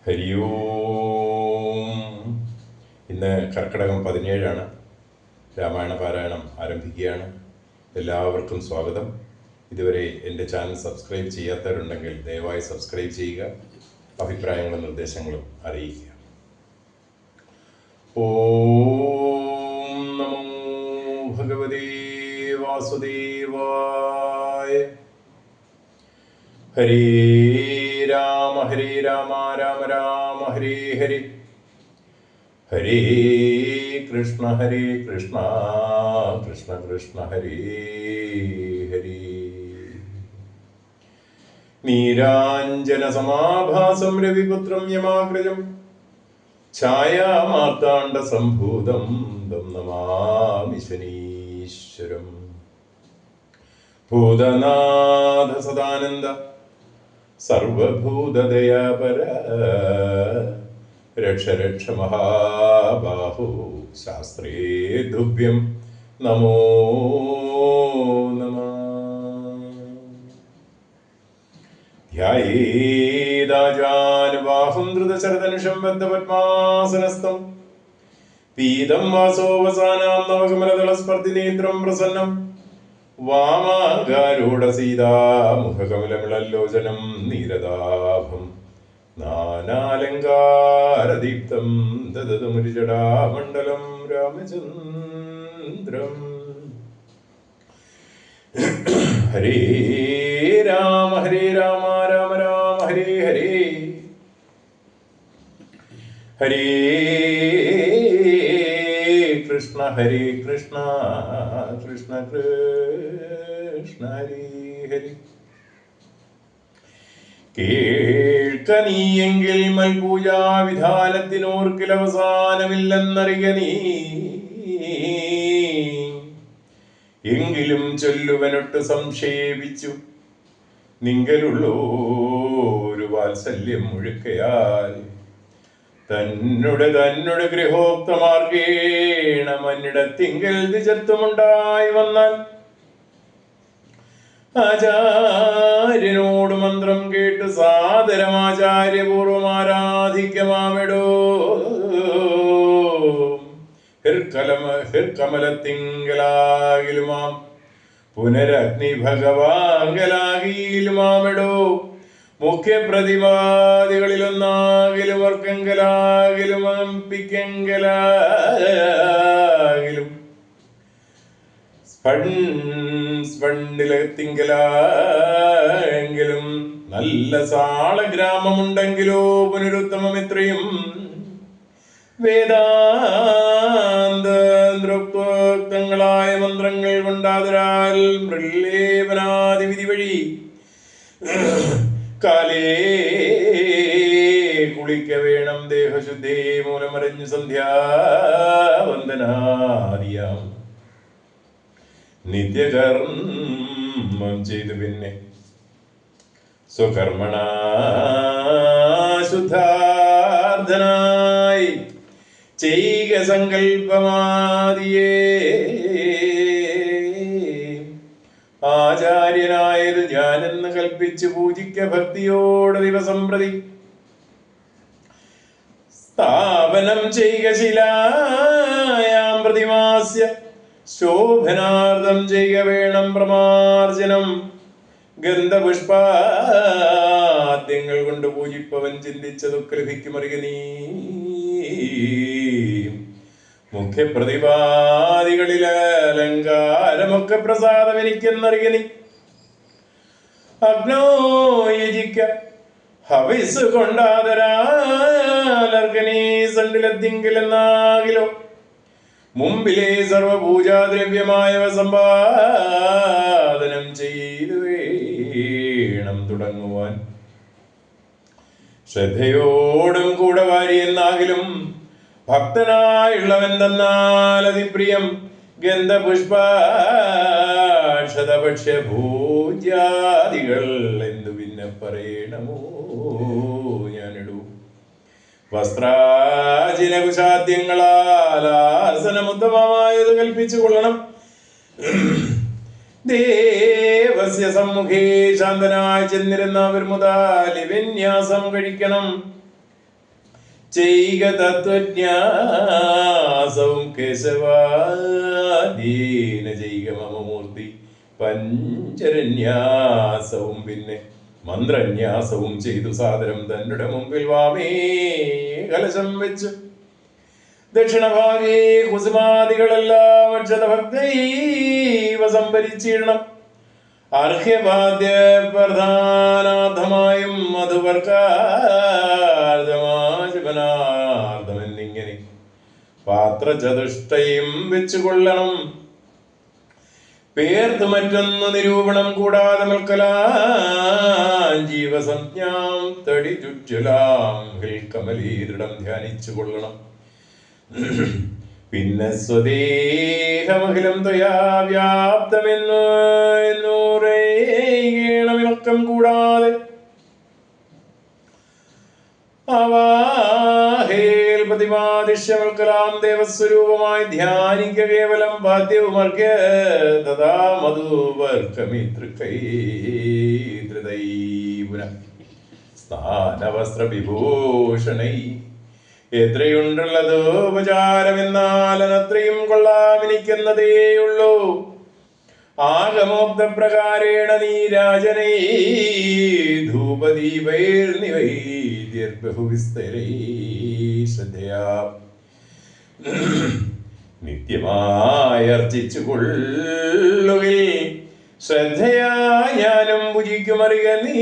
ഹരി ഓം. ഇന്ന് കർക്കിടകം 17 രാമായണ പാരായണം ആരംഭിക്കുകയാണ്. എല്ലാവർക്കും സ്വാഗതം. ഇതുവരെ എൻ്റെ ചാനൽ സബ്സ്ക്രൈബ് ചെയ്യാത്തവരുണ്ടെങ്കിൽ ദയവായി സബ്സ്ക്രൈബ് ചെയ്യുക. അഭിപ്രായങ്ങളും നിർദ്ദേശങ്ങളും അറിയിക്കുക. ഓം നമോ ഭഗവതേ വാസുദേവായ. ഹരേ രാമ രാമ രാമ ഹരേ ഹരേ, ഹരേ കൃഷ്ണ കൃഷ്ണ കൃഷ്ണ ഹരേ ഹരേ. നീരാഞ്ജന സമാഭാസം രവിപുത്രം യമാഗ്രജം ഛായാമാർത്താണ്ഡ സംഭൂതം തം നമാമി ശനീശ്വരം. ഭൂതനാഥ സദാനന്ദ സർവഭൂതദയാപര രക്ഷ രക്ഷ മഹാബാഹു ശാസ്ത്രേ തുഭ്യം നമോ നമഃ. ധ്യായേതാജാനുബാഹും ധൃതശരധനുഷം ബദ്ധപദ്മാസനസ്ഥം പീതം വാസോവസാനാം നവകമലദളസ്പർദ്ധിനേത്രം പ്രസന്നം വാമാകാരൂഢസീതാമുഖകമലമിളല്ലോചനം നീരദാഭം നാനാലങ്കാരദീപ്തം ദദതുമുരിജടാമണ്ഡലം രാമചന്ദ്രം. ഹരേ രാമ രാമ രാമ ഹരേ ഹരേ, ഹരേ കൃഷ്ണ കൃഷ്ണ കൃഷ്ണ കൃഷ്ണ ഹരേ ഹരേ. കേൾക്ക നീയെങ്കിൽ മൽപൂജാവിധാനത്തിനോർക്കിലവസാനമില്ലെന്നറിയ നീ. എങ്കിലും ചൊല്ലുവനൊട്ട് സംക്ഷേപിച്ചു നിങ്കലുള്ളൊരു വാത്സല്യം മുഴുക്കയാൽ തന്നുടെ ഗൃഹോക്തമാർഗേണ മന്നിടത്തിങ്കൽ ദിജത്വമുണ്ടായി വന്നാൽ ആചാര്യനോട് മന്ത്രം കേട്ട് സാദരമാചാര്യപൂർവം ആരാധിക്കമാവിടോ. ഹൃക്കമലത്തിങ്കലാകിലുമാം പുനരഗ്നി ഭഗവാങ്കലാകിലുമാമിടോ. മുഖ്യപ്രതിവാദികളിലൊന്നാകിലും വർക്കെങ്കലാകിലും അമ്പിക്കെങ്കലാകിലും സ്പണ്ടിലെത്തിങ്കലെങ്കിലും നല്ല സാളഗ്രാമമുണ്ടെങ്കിലോ പുനരുത്തമമിത്രയും വേദാന്തോക്തങ്ങളായ മന്ത്രങ്ങൾ കൊണ്ടാതിരാൽ മൃല്ലേപനാദിവിധി വഴി കാലേ കുളിക്ക വേണം. ദേഹശുദ്ധേ മൂലമറിഞ്ഞു സന്ധ്യാവന്ദനാദിയാം നിത്യകർമ്മം ചെയ്തു പിന്നെ സ്വകർമ്മണ ശുദ്ധാർദ്ധനായി ചെയ്ക സങ്കല്പമാദിയേ. ആചാര്യനായത് ഞാനെന്ന് കൽപ്പിച്ചു പൂജിക്ക ഭക്തിയോടെ ദിവസം പ്രതി. സ്ഥാപനം ചെയ്ക ശിലായാം പ്രതിമാസ്യ ശോഭനാർത്ഥം ചെയ്ക വേണം പ്രമാർജനം. ഗന്ധപുഷ്പാദ്യങ്ങൾ കൊണ്ട് പൂജിപ്പവൻ ചിന്തിച്ചതൊക്കെ ലഭിക്കുമറിയ നീ. മുഖ്യപ്രതിപാദികളിൽ അലങ്കാരമൊക്കെ പ്രസാദം എനിക്കെന്നറിയ നീ. അഗ്നോയജിക്ക ഹവിസ് കൊണ്ടാദരാലർഗനീ സണ്ടിലെത്തിങ്കിലെന്നാകിലോ. മുമ്പിലെ സർവപൂജാദ്രവ്യമായവ സമ്പാദനം ചെയ്തു വേണം തുടങ്ങുവാൻ. ശ്രദ്ധയോടും കൂടെ വാരിയെന്നാകിലും ഭക്തനായുള്ളവൻ തന്നാൽ അതിപ്രിയം. ഗന്ധപുഷ്പാക്ഷതഭക്ഷ്യ ഭൂജ്യാദികൾ എന്തു പിന്നെ പറയണമോ ഞാനിടൂ. വസ്ത്രാചിനകുശാദ്യങ്ങളാൽ ആസനമുത്തമമായത് കൽപ്പിച്ചു കൊള്ളണം. ദേവസ്യ സമ്മുഖേ ശാന്തനായി ചെന്നിരുന്ന വിർമുദാലി വിന്യാസം കഴിക്കണം. ചെയ്ക തത്വജ്ഞാസവും കേശവാദീന ചെയ്ക മമമൂർത്തി പഞ്ചരന്യാസവും പിന്നെ മന്ത്രന്യാസവും ചെയ്തു സാദരം തന്നുടെ മുമ്പിൽ വാമേ കലശം വെച്ചു ദക്ഷിണഭാഗേ കുസുമാദികളെല്ലാം അക്ഷതഭക്തൈവ സംഭരിച്ചിടണം. അർഹ്യപാദ്യ പ്രധാനാർത്ഥമായും മധുവർക്കാർദ്ധമാശുപനാർത്ഥം എന്നിങ്ങനെ പാത്രചതുഷ്ടയും വെച്ചുകൊള്ളണം. പേർത്ത് മറ്റൊന്ന് നിരൂപണം കൂടാതെ ജീവസംജ്ഞാം തടി ചുറ്റുലാം കമലീദൃഢം ധ്യാനിച്ചു കൊള്ളണം. പിന്നെ സ്വദേഹമഖിലം ത്വയാ വ്യാപ്തമെന്നൂറേണമിളക്കം കൂടാതെ ആവാഹേൽ പ്രതിമാദിശ്യമൽക്കലാം ദേവസ്വരൂപമായി ധ്യാനിക്ക കേവലം ബാധ്യവുമർക്ക തഥാ മധുവർക്കമിതൃകൈതൃതൈപുന സ്നാനവസ്ത്രവിഭൂഷണൈ എത്രയുണ്ടുള്ളതോ ഉപചാരമെന്നാൽ അത്രയും കൊള്ളാമെനിക്കെന്നതേയുള്ളൂ. ആഗമോക്ത പ്രകാരേണ നീരാജനൈ ധൂപദീപൈർനിവൈദ്യർബഹുവിസ്തരൈ ശ്രദ്ധയാ നിത്യമായി അർച്ചിച്ചു കൊള്ളുകിൽ ശ്രദ്ധയാ ജ്ഞാനം ഭുജിക്കുമറിയ നീ.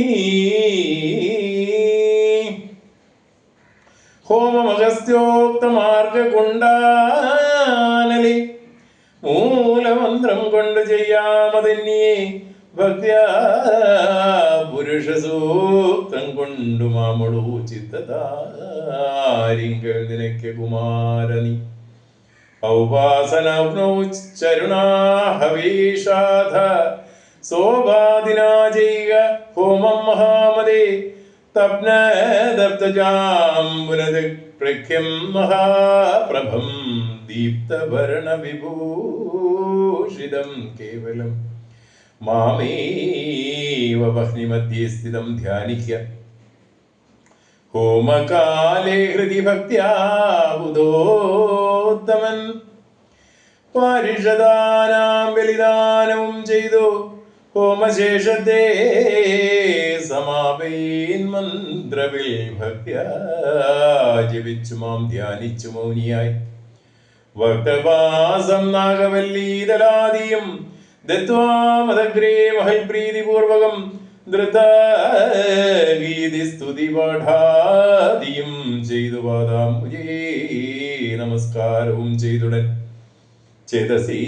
ഹോമമഗസ്ത്യോക്തമാർഗ കൊണ്ടാനലി മൂലമന്ത്രം കൊണ്ട് ചെയ്യാമതന്യേ ഭക്ത്യാ പുരുഷ സൂക്തം കൊണ്ടു മാമളു ചിത്തതാരിങ്കൽ നിനക്ക് കുമാരനി ഔപാസനൗചരുണാഹവീഷാധ സോപാദിനാ ചെയ്ക ഹോമം മഹാമതേ പ്രഖ്യം മഹാപ്രഭം ദീപ്തഭരണ വിഭൂഷിതം കേവലം മാമേവ വഹ്നിമധ്യേ സ്ഥിതം ധ്യാനിക്ക. ഹോമകാലേ ഹൃദി ഭക്ത്യാ ബുധോത്തമൻ പാരിഷദാനാം ബലിദാനവും ചെയ്തു ഹോമശേഷത്തെ സമാപയൻ മന്ത്രവിൽ ഭക്ത്യാ ജപിച്ചു മാം ധ്യാനിച്ചു മൗനിയായി വക്തവാസം നാഗവല്ലീതലാദിയും ദത്വാ മദഗ്രേ മഹൽപ്രീതിപൂർവകം ധൃതഗീതി സ്തുതി പാഠാദിയും ചെയ്തു പാദാംബുജേ നമസ്കാരവും ചെയ്തുടൻ ചേതസീ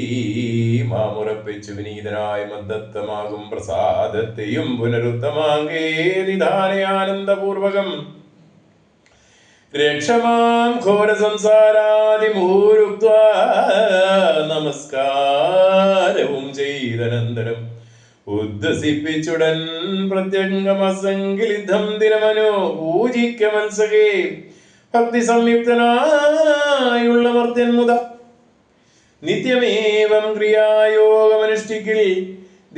മാമുറപ്പിച്ചു വിനീതനായ മദ്ദത്തമാകും പ്രസാദത്തെയും പുനരുത്തമാങ്കേ നിധാനയാനന്ദപൂർവകം രക്ഷമാം ഘോര സംസാരാദിമുഹൂരുക്ത്വാ നമസ്കാരവും ചെയ്തനന്തരം ഉദ്ദസിപ്പിച്ചുടൻ പ്രത്യംഗമസംഗലിദ്ധം ദിനമനോ പൂജിക്ക മത്സകേ ഭക്തി സംയുക്തനായുള്ള മർത്യൻ മുത നിത്യമേവം ക്രിയായോഗമനുഷ്ഠിക്കിൽ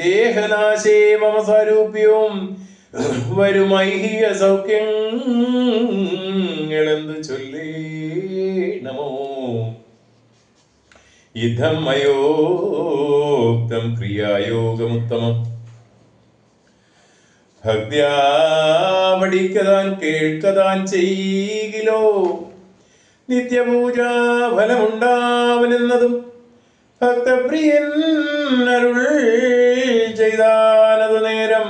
ദേഹനാശേ മമ സാരൂപ്യവും വരുമൈഹിക സൗഖ്യങ്ങളെന്തു ചൊല്ലേണമോ. യുദ്ധം മയോക്തം ക്രിയായോഗമുത്തമം ഭക്ത്യാ പഠിക്കതാൻ കേൾക്കതാൻ ചെയ്യിലോ നിത്യപൂജാ ഫലമുണ്ടാവനെന്നതും ഭക്തപ്രിയൻ അരുൾ ചെയ്താനതു നേരം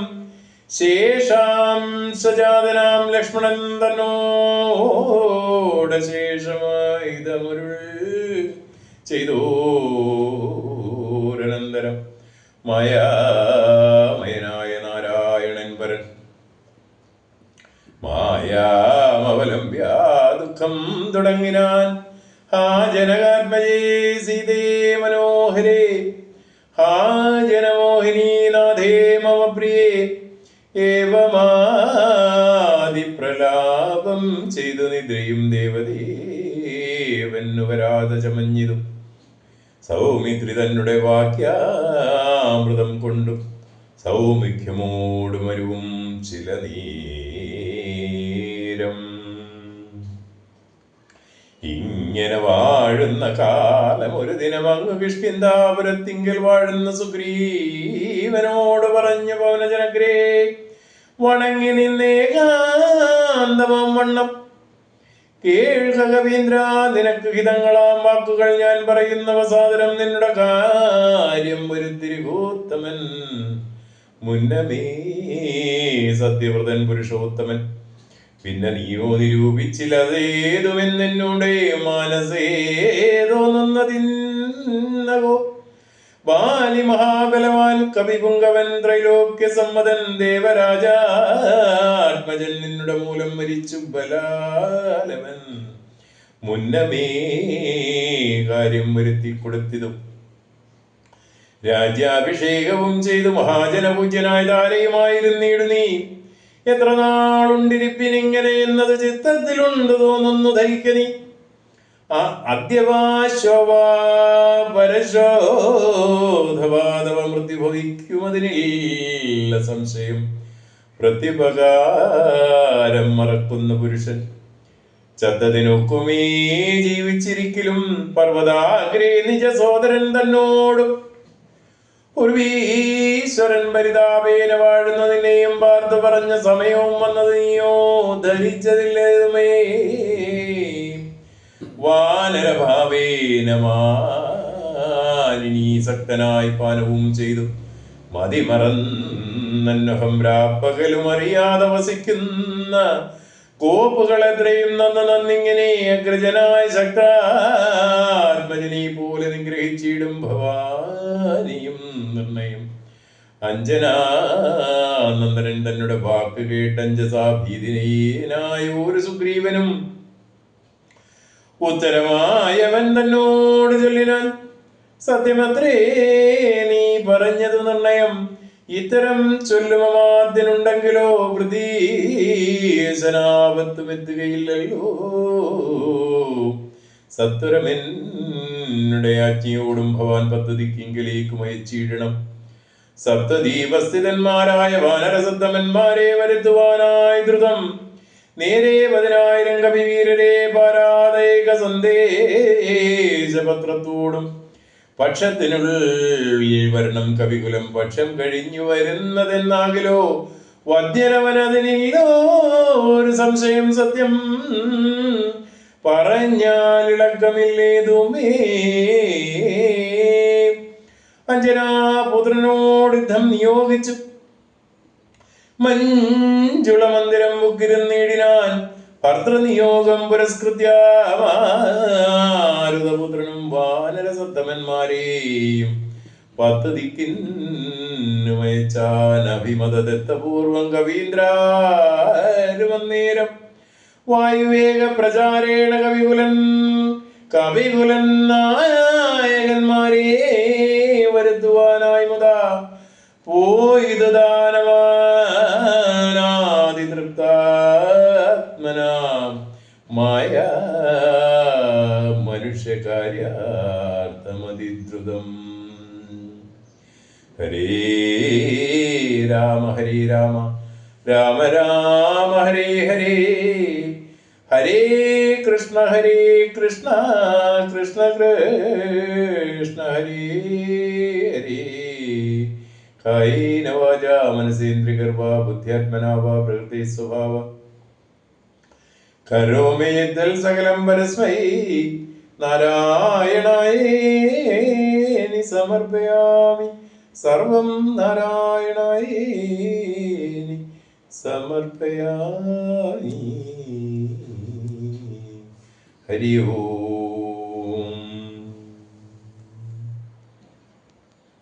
ശേഷാം സജാതനാം ലക്ഷ്മണൻ തന്നോട് ശേഷമായി ഇതമരുൾ ചെയ്തോരനന്തരം മായാമയനായ നാരായണൻ പരൻ മായാമവലംബ്യാ ദുഃഖം തുടങ്ങിനാൻ. ഹാ ജനകാത്മജേ സീതേ മനോഹരേ ഹാ ജനമോഹിനീ നാഥേ മമ പ്രിയേ ഏവമാദിപ്രലാപം ചെയ്തു നിദ്രയും ദേവദേവന്നു വരാതെ ചമഞ്ഞിതു സൗമിത്രി തന്നെ വാക്യാമൃതം കൊണ്ടു സൗമിഖ്യമോടുമരുവും ചില നേരം. ഇങ്ങനെ വാഴുന്ന കാലം ഒരു ദിനം അങ്ങ് കിഷ്കിന്ധാപുരത്തിങ്കൽ വാഴുന്ന സുഗ്രീവനോട് പറഞ്ഞു പവനജനഗ്രേ വണങ്ങി നിന്നേകാന്തമം വണ്ണം കേൾക കവീന്ദ്ര, നിനക്ക് ഹിതങ്ങളാം വാക്കുകൾ ഞാൻ പറയുന്നവ സാദരം. നിന്നുടെ കാര്യം വരുത്തിരികൂത്തമൻ മുന്നമേ സത്യവ്രതൻ പുരുഷോത്തമൻ. പിന്നെ നീയോ നിരൂപിച്ചില്ലതേതുമെന്നോടെ മനസ്സേ തോന്നുന്നതിന്നകോ. ബാലി മഹാബലവാൻ കവിപുങ്കവൻ ത്രൈലോക്യ സമ്മതൻ ദേവരാജാത്മജൻ നിന്നുടെ മൂലം മരിച്ചു ബലാലവൻ മുന്നമേ കാര്യം വരുത്തി കൊടുത്തിതും. രാജ്യാഭിഷേകവും ചെയ്തു മഹാജനപൂജ്യനായ താരയുമായിരുന്നീടു നീ. എത്ര നാളുണ്ടിരിപ്പിനിങ്ങനെ എന്നത് ചിത്തത്തിലുണ്ട് തോന്നുന്നു ധരിക്ക നീ. അദ്യവാശോധവാദവ മൃത്യു ഭവിക്കുമതിനില്ല സംശയം. പ്രത്യുപകാരം മറക്കുന്ന പുരുഷൻ ചത്തതിനൊക്കുമേ ജീവിച്ചിരിക്കലും. പർവ്വതാഗ്രേ നിജ സോദരൻ തന്നോടും ഒരു ഈശ്വരൻ പരിതാപേന വാഴുന്നതിനെയും പാർത്തു പറഞ്ഞ സമയവും വന്നത് നീയോ ധരിച്ചതില്ലേതുമേ. വാനരഭാവേന മാനിനീ സക്തനായി പാനവും ചെയ്തു മതിമറന്നഹം രാപ്പകലും അറിയാതെ വസിക്കുന്ന കോപ്പുകൾ എത്രയും നന്നിങ്ങനെ അഗ്രജനായ ശക്താത്മജനീ പോലെ നിഗ്രഹിച്ചിടും ഭവാനിയും നിർണയം. അഞ്ജനാനന്ദനൻ തന്നുടെ വാക്ക് കേട്ടഞ്ജസാ ഭീതിനായ ഒരു സുഗ്രീവനും ഉത്തരമായവൻ തന്നോട് ചൊല്ലിനാൻ, സത്യമത്രേ നീ പറഞ്ഞതു നിർണയം. ഇത്തരം ചൊല്ലുമാദ്യനുണ്ടെങ്കിലോ വൃതീശനാപത്തും എത്തുകയില്ലല്ലോ. സത്വരമെന്നുടെ ആജ്ഞയോടും ഭവാൻ പദ്ധതിക്കിങ്കിലേക്കും അയച്ചിടണം. സപ്തദീപസ്ഥിതന്മാരായ വാനരസത്തമന്മാരെ വരുത്തുവാനായി ദ്രുതം നേരെ 10,000 കവിവീരരെ പാരാതൈക സന്ദേശപത്രത്തോടും പക്ഷത്തിനുള്ളിൽ വരണം കവികുലം. പക്ഷം കഴിഞ്ഞു വരുന്നതെന്നാകിലോ വദ്യനവനതിനില്ലോ ഒരു സംശയം. സത്യം പറഞ്ഞാൽ ഇളക്കമില്ലേതുമേ. അഞ്ജനാപുത്രനോട് യുദ്ധം നിയോഗിച്ചു മഞ്ജുള മന്ദിരം മുക്കിരുന്നിടിനാൻ. ഭർത്തൃനിയോഗം പുരസ്കൃത്യ മാരുതപുത്രനും വാനരസത്തമന്മാരെയും 10 ദിക്കിന്നുമയച്ചാൻ. അഭിമതദത്തപൂർവം കവീന്ദ്രാരുമന്നേരം വായുവേഗ പ്രചാരേണ കവികുലൻ നായകന്മാരെ വരുത്തുവാനായി മുതാ പോയിത് ദാനവാനാതിതൃപ്താത്മനാം മായ മനുഷ്യകാര്യാർത്ഥമതിദ്രുതം. ഹരേ രാമ ഹരേ രാമ രാമ രാമ ഹരേ ഹരേ. ഹരേ കൃഷ്ണ കൃഷ്ണ കൃഷ്ണ ഹരേ ഹരേ. കായേന വാചാ മനസേന്ദ്രിയർവാ ബുദ്ധ്യാത്മനാ വാ പ്രകൃതി സ്വഭാവ കരോമി യദ്ദൽ സകലം പരസ്മൈ നാരായണായേനി സമർപ്പയാമി. സർവം നാരായണായേനി സമർപ്പയാമി. ഹരി ഓം.